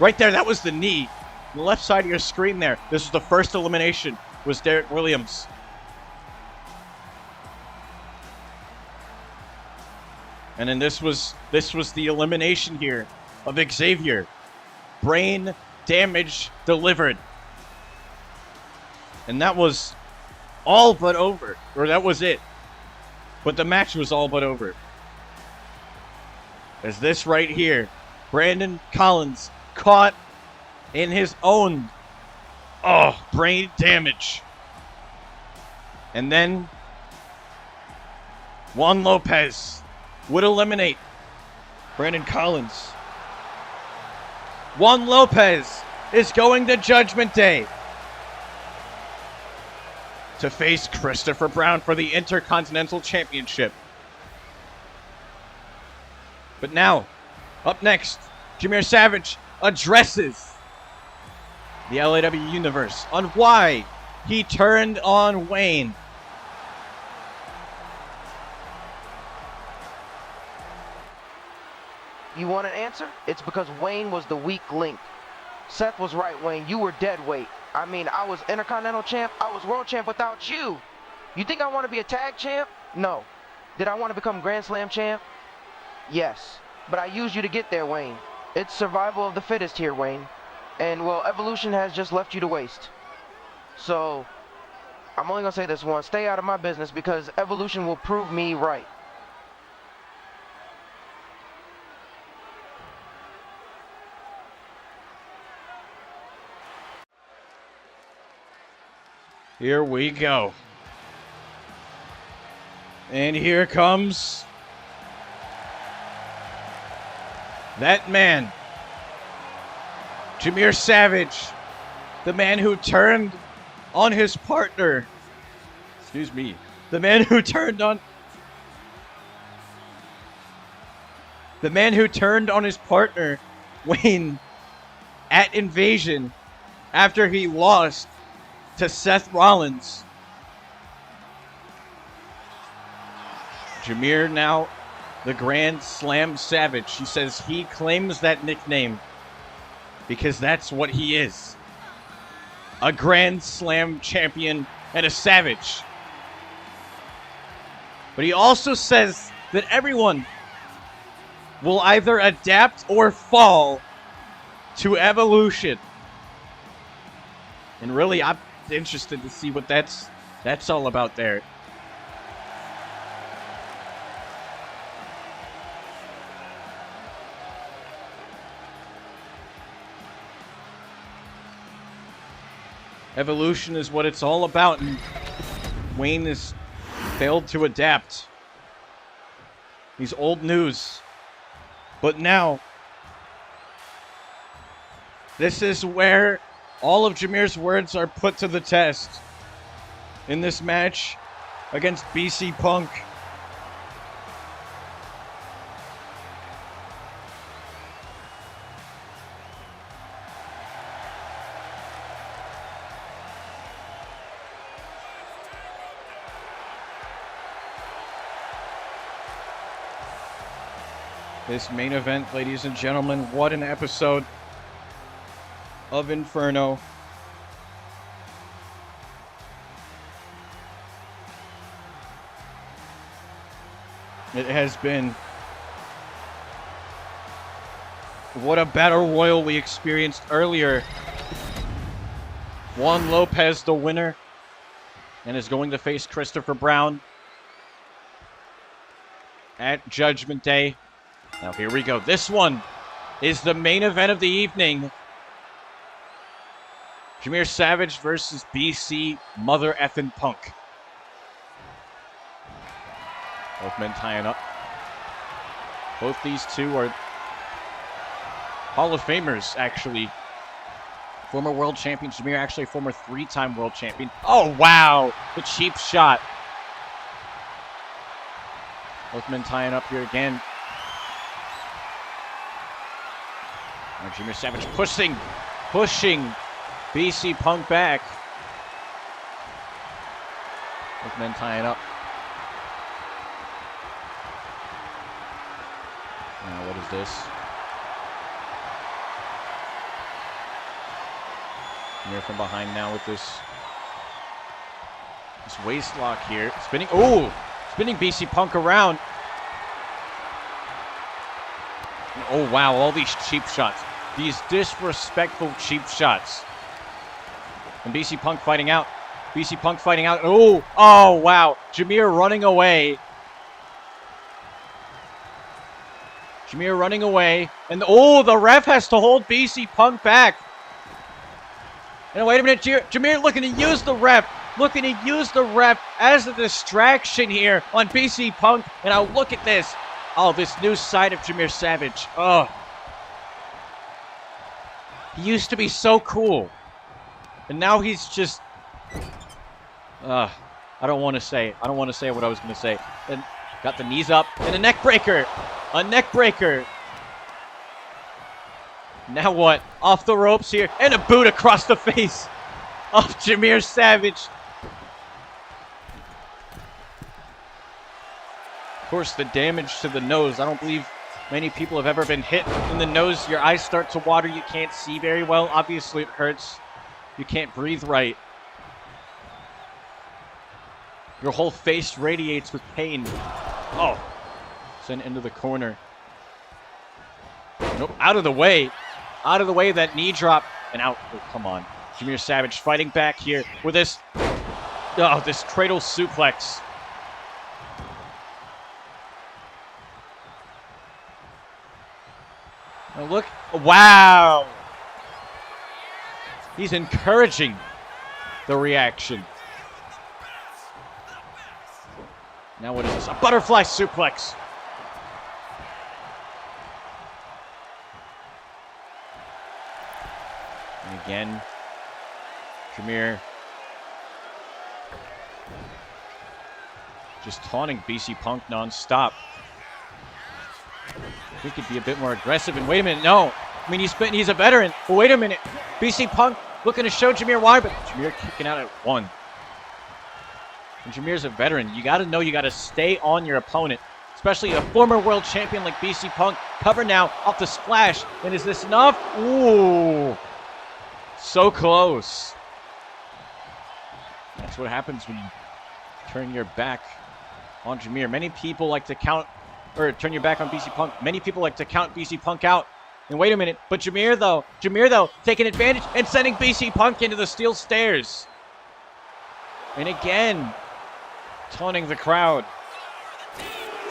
Right there, that was the knee. On the left side of your screen there. This was the first elimination, was Derek Williams. And then this was the elimination here of Xavier. Brain damage delivered. And that was all but over. Or that was it. But the match was all but over. As this right here, Brandon Collins caught in his own brain damage. And then Juan Lopez would eliminate Brandon Collins. Juan Lopez is going to Judgment Day to face Christopher Brown for the Intercontinental Championship. But now, up next, Jameer Savage addresses the LAW Universe on why he turned on Wayne. You want an answer? It's because Wayne was the weak link. Seth was right, Wayne. You were dead weight. I mean, I was Intercontinental champ. I was world champ without you. You think I want to be a tag champ? No. Did I want to become Grand Slam champ? Yes. But I used you to get there, Wayne. It's survival of the fittest here, Wayne. And, well, evolution has just left you to waste. So, I'm only going to say this once. Stay out of my business because evolution will prove me right. Here we go. And here comes that man, Jameer Savage, the man who turned on his partner. Excuse me. The man who turned on his partner, Wayne, at Invasion after he lost to Seth Rollins. Jameer now the Grand Slam Savage. He says he claims that nickname because that's what he is. A Grand Slam champion and a savage. But he also says that everyone will either adapt or fall to evolution. And really, I'm interested to see what that's all about there. Evolution is what it's all about, and Wayne has failed to adapt. He's old news. But now, this is where all of Jameer's words are put to the test in this match against BC Punk. This main event, ladies and gentlemen, what an episode of Inferno. It has been. What a battle royal we experienced earlier. Juan Lopez, the winner, and is going to face Christopher Brown at Judgment Day. Now here we go. This one is the main event of the evening. Jameer Savage versus BC Mother Effin' Punk. Both men tying up. Both these two are Hall of Famers, actually. Former world champion. Jameer actually a former 3-time world champion. Oh, wow. The cheap shot. Both men tying up here again. Now Jameer Savage pushing BC Punk back. Both men tying up. Now what is this? Jameer from behind now with this waist lock here. Spinning BC Punk around. Oh wow, all these cheap shots. These disrespectful cheap shots. And BC Punk fighting out. BC Punk fighting out. Oh wow. Jameer running away. Jameer running away. And the ref has to hold BC Punk back. And wait a minute, Jameer looking to use the ref. Looking to use the ref as a distraction here on BC Punk. And now look at this. Oh, this new side of Jameer Savage. Oh. He used to be so cool. And now he's just... I don't want to say. I don't want to say what I was going to say. And got the knees up. And a neck breaker. A neck breaker. Now what? Off the ropes here. And a boot across the face of Jameer Savage. Of course, the damage to the nose. I don't believe many people have ever been hit in the nose. Your eyes start to water. You can't see very well. Obviously, it hurts. You can't breathe right. Your whole face radiates with pain. Oh. Sent into the corner. Nope. Out of the way. Out of the way of that knee drop. And out. Oh, come on. Jameer Savage fighting back here with this. Oh, this cradle suplex. Now look. Wow. He's encouraging the reaction. Now what is this? A butterfly suplex. And again, Jameer just taunting BC Punk nonstop. He could be a bit more aggressive. And wait a minute, no. I mean, he's a veteran. But wait a minute. BC Punk looking to show Jameer why, but Jameer kicking out at 1. And Jameer's a veteran. You got to know you got to stay on your opponent, especially a former world champion like BC Punk. Cover now off the splash. And is this enough? Ooh. So close. That's what happens when you turn your back on Jameer. Many people like to count, or turn your back on BC Punk. Many people like to count BC Punk out. And wait a minute, but Jameer though, taking advantage and sending BC Punk into the steel stairs. And again, taunting the crowd.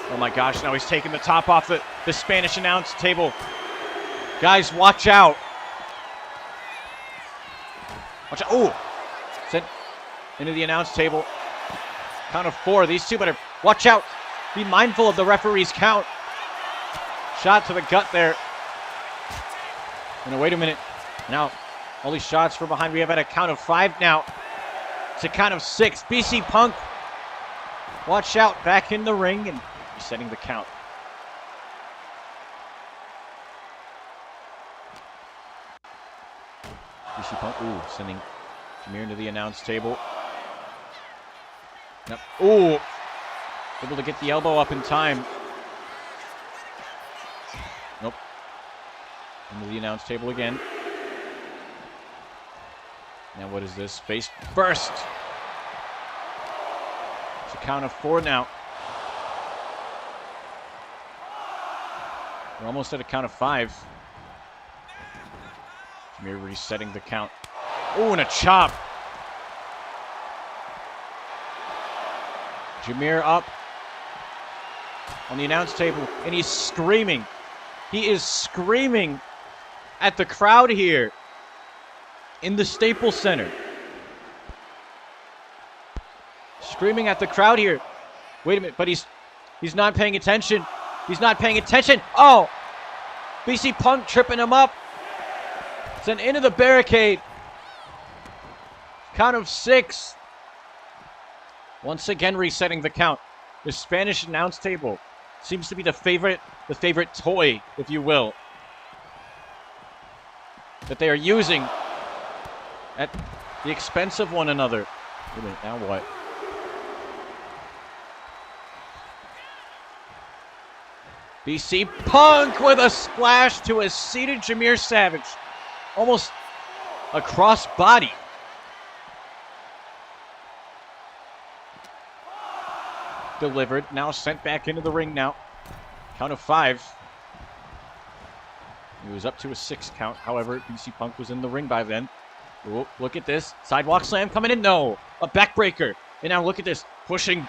Oh my gosh, now he's taking the top off the Spanish announce table. Guys, watch out. Watch out. Oh, sent into the announce table. Count of 4. These two better watch out. Be mindful of the referee's count. Shot to the gut there. And wait a minute. Now, all these shots from behind. We have at a count of 5 now. It's a count of 6. BC Punk. Watch out. Back in the ring and resetting the count. BC Punk. Ooh, sending Jameer into the announce table. Now, ooh. Able to get the elbow up in time. Nope. Into the announce table again. Now what is this? Face first. It's a count of 4 now. We're almost at a count of 5. Jameer resetting the count. Oh, and a chop. Jameer up on the announce table, and he's screaming. He is screaming at the crowd here in the Staples Center. Screaming at the crowd here. Wait a minute, but he's not paying attention. He's not paying attention. Oh! BC Punk tripping him up. Sent into the barricade. Count of 6. Once again resetting the count. The Spanish announce table seems to be the favorite toy, if you will, that they are using at the expense of one another. Wait a minute, now what? BC Punk with a splash to a seated Jameer Savage. Almost a cross body. Delivered, now sent back into the ring now. Count of 5. He was up to a 6 count. However, BC Punk was in the ring by then. Ooh, look at this. Sidewalk slam coming in. No. A backbreaker. And now look at this. Pushing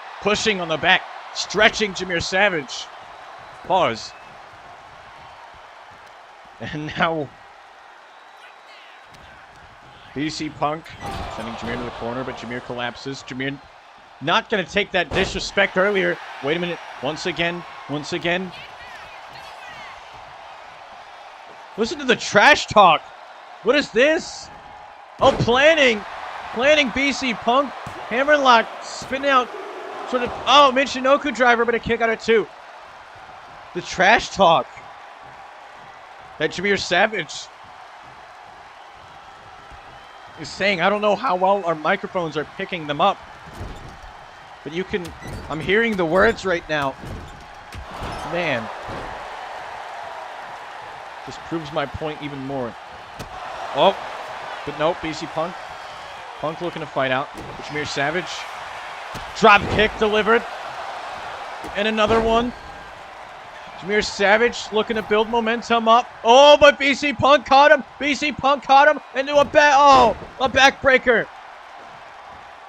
on the back. Stretching Jameer Savage. Pause. And now BC Punk sending Jameer to the corner, but Jameer collapses. Jameer not going to take that disrespect earlier. Wait a minute. Once again. Listen to the trash talk. What is this? Oh, planning BC Punk. Hammerlock spinning out. Sort of, oh, Michinoku driver, but a kick out of 2. The trash talk. That Jameer Savage is saying. I don't know how well our microphones are picking them up. But you can, I'm hearing the words right now. Man. This proves my point even more. Oh, but nope, BC Punk. Punk looking to fight out. Jameer Savage Drop kick delivered. And another one. Jameer Savage looking to build momentum up. Oh, but BC Punk caught him. BC Punk caught him into a backbreaker.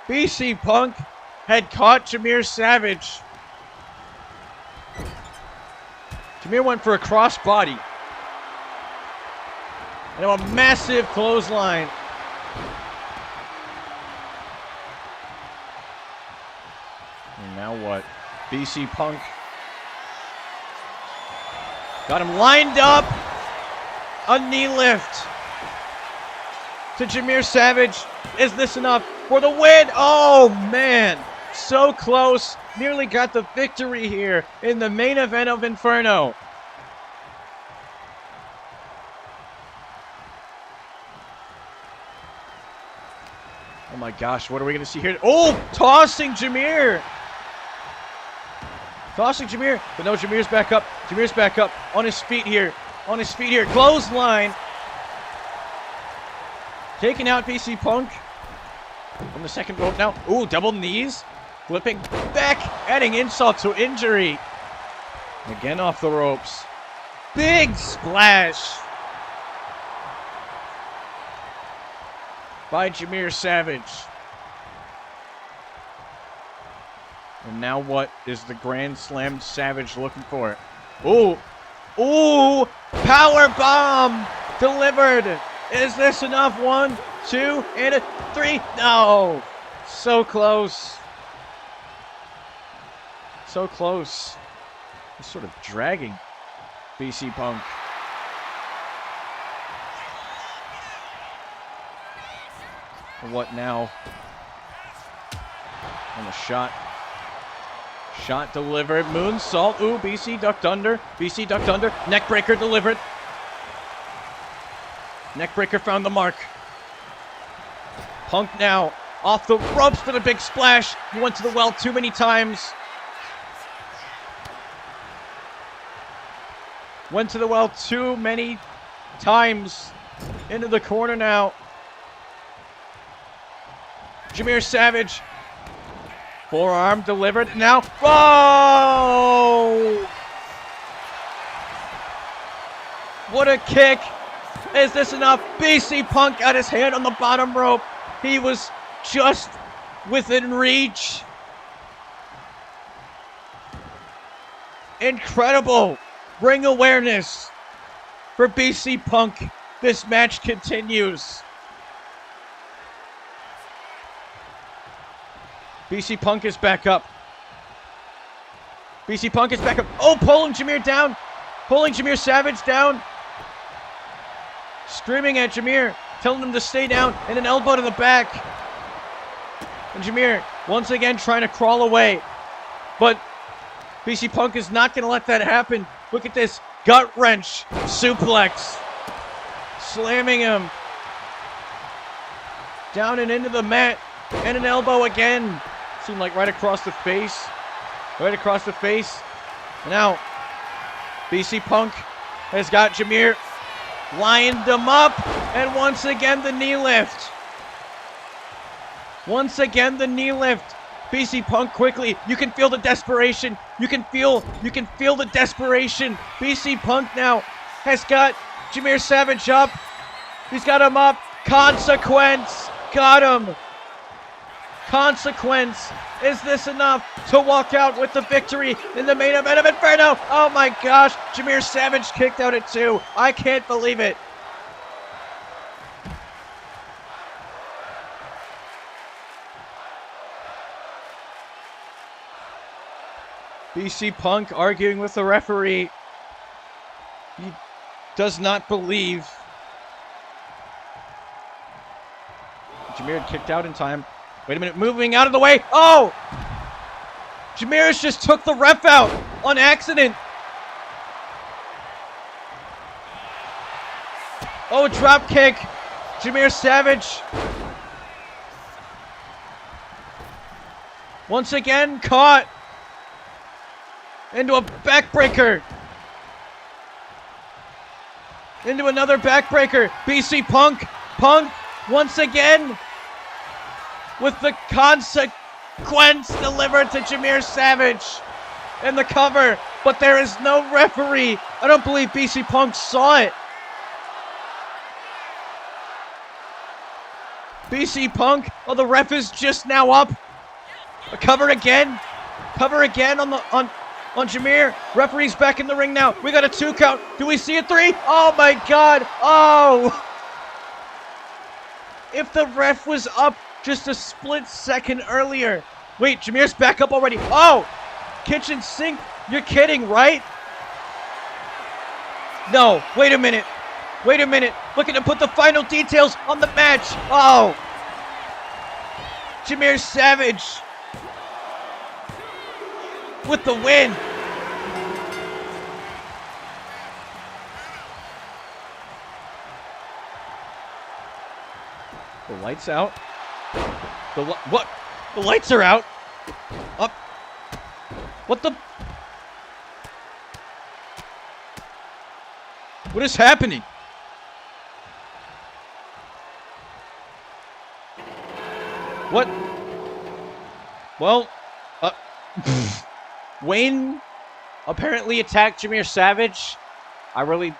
BC Punk had caught Jameer Savage. Jameer went for a crossbody. And a massive clothesline. And now what? BC Punk got him lined up. A knee lift to Jameer Savage. Is this enough for the win? Oh, man. So close. Nearly got the victory here in the main event of Inferno. Oh my gosh, what are we going to see here? Oh, tossing Jameer. Tossing Jameer, but no, Jameer's back up. Jameer's back up on his feet here. On his feet here. Clothesline. Taking out BC Punk from the second rope now. Ooh, double knees. Flipping back, adding insult to injury. Again off the ropes. Big splash by Jameer Savage. And now what is the Grand Slam Savage looking for? Ooh. Ooh. Power bomb delivered. Is this enough? 1, 2, and 3. No. So close. So close. He's sort of dragging BC Punk. What now? And a shot. Shot delivered. Moonsault. Ooh, BC ducked under. BC ducked under. Neckbreaker delivered. Neckbreaker found the mark. Punk now off the ropes for the big splash. He went to the well too many times. Went to the well too many times. Into the corner now. Jameer Savage. Forearm delivered. Now. Oh! What a kick. Is this enough? BC Punk got his hand on the bottom rope. He was just within reach. Incredible ring awareness for BC Punk. This match continues. BC Punk is back up. BC Punk is back up. Oh, pulling Jameer down. Pulling Jameer Savage down. Screaming at Jameer, telling him to stay down, and an elbow to the back. And Jameer, once again, trying to crawl away. But BC Punk is not going to let that happen. Look at this gut wrench suplex. Slamming him down and into the mat. And an elbow again. Seemed like right across the face. Right across the face. Now, BC Punk has got Jameer lined him up. And once again, the knee lift. Once again, the knee lift. BC Punk quickly. You can feel the desperation. You can feel the desperation. BC Punk now has got Jameer Savage up. He's got him up. Consequence. Got him. Consequence. Is this enough to walk out with the victory in the main event of Inferno? Oh my gosh. Jameer Savage kicked out at 2. I can't believe it. BC Punk arguing with the referee. He does not believe. Jameer had kicked out in time. Wait a minute, moving out of the way. Oh! Jameer just took the ref out on accident. Oh, drop kick. Jameer Savage. Once again, caught. Into a backbreaker. Into another backbreaker. BC Punk. Punk once again with the Quent's delivered to Jameer Savage in the cover, but there is no referee. I don't believe BC Punk saw it. BC Punk, oh, the ref is just now up. Cover again on Jameer. Referee's back in the ring now. We got a 2 count. Do we see a 3? Oh my God. Oh. If the ref was up just a split second earlier. Wait, Jameer's back up already. Oh, kitchen sink. You're kidding, right? No, wait a minute. Looking to put the final details on the match. Oh. Jameer Savage with the win. The lights out. What? The lights are out. Up. What the? What is happening? What? Well, Wayne apparently attacked Jameer Savage. I really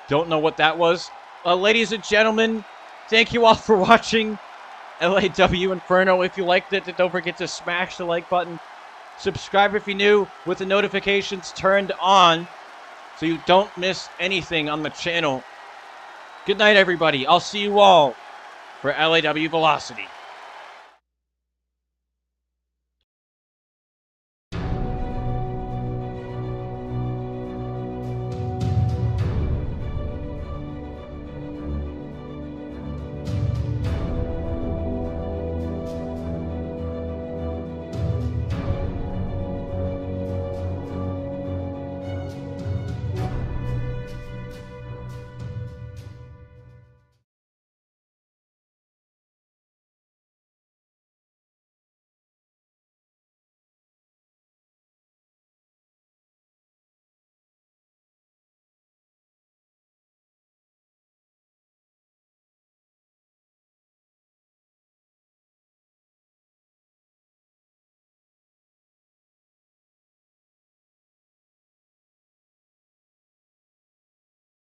don't know what that was. Ladies and gentlemen, thank you all for watching LAW Inferno. If you liked it, don't forget to smash the like button. Subscribe if you're new with the notifications turned on so you don't miss anything on the channel. Good night, everybody. I'll see you all for LAW Velocity.